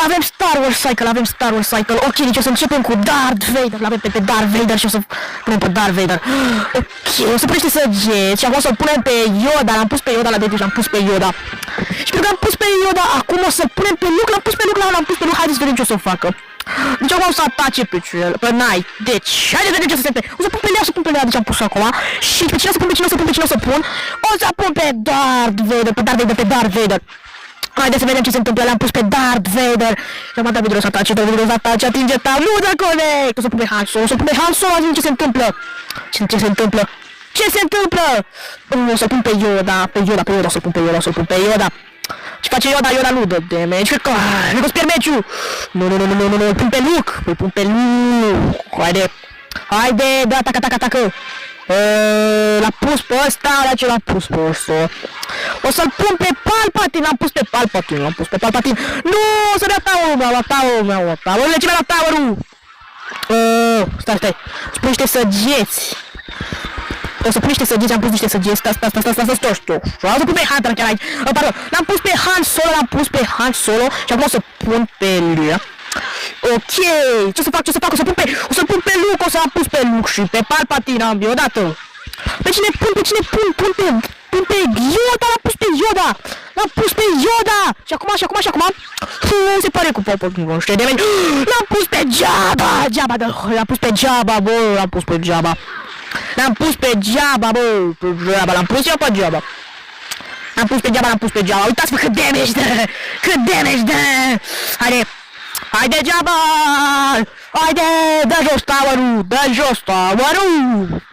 Avem Star Wars Cycle, avem Star Wars Cycle. Ok, deci o să începem cu Darth Vader. L-avem pe Darth Vader și o să punem pe Darth Vader. Ok, o să punem niște săgeți și acum o să punem pe Yoda. L-am pus pe Yoda la deci, l-am pus pe Yoda. Și pentru că am pus pe Yoda, acum o să punem pe Luke, l-am pus pe Luke, l-am pus pe Luke. Haideți să vedem ce o să facă. Deci acum o să atace pe cel, pe Knight. Deci, haideți să vedem ce o să se întâmple. O să pun pe Lea, o să pun pe Lea, deci am pus acum. Și pe cine o să pun, pe cine o să pun, pe cine o să pun? O să pun pe Darth Vader, pe Darth Vader, pe Darth Vader. Haideți să vedem ce se întâmplă, l-am pus pe Darth Vader. Și acum David o să atace, David o să atace, atinge tablul, corect. O să pun pe Han Solo, o să pun pe Han Solo, atinge ce se întâmplă. Ce se întâmplă? Ce se întâmplă? O să pun pe Yoda, pe Yoda, o să pun pe Yoda, o să pun pe Yoda. Ce face Yoda? Yoda nu dă damage, cred că o să pierd meciul. Nu, îl pun pe Luke, îl pun pe Luke. Haide, da, atacă. L-a pus pe ăsta, la ce l-a pus pe ăsta? O să-l pun pe Palpatine, l-am pus pe Palpatine. Nu, o să dea tower-ul meu, ce mi-a dat tower-ul? Stai, spun niște săgeți. O să pun niște săgeți, am pus niște săgeți, stai. O să pun pe Hunter chiar aici. Pardon, l-am pus pe Han Solo, și acum o să pun pe Lea. Ok, ce să fac? O să pun pe Luke, o să am pus pe Luke și pe Palpatine ambii odată. Pe cine pun? Pun pe Yoda, l-am pus pe Yoda. Și acum. Se pare cu Palpatine, nu știu de mine. L-am pus pe Jabba, l-am pus pe Jabba, bă, l-am pus pe Jabba. L-am pus pe Jabba. L-am pus pe Jabba. Uitați-vă cât damage dă. Haide, Jabba! Haide, dă jos tower-ul!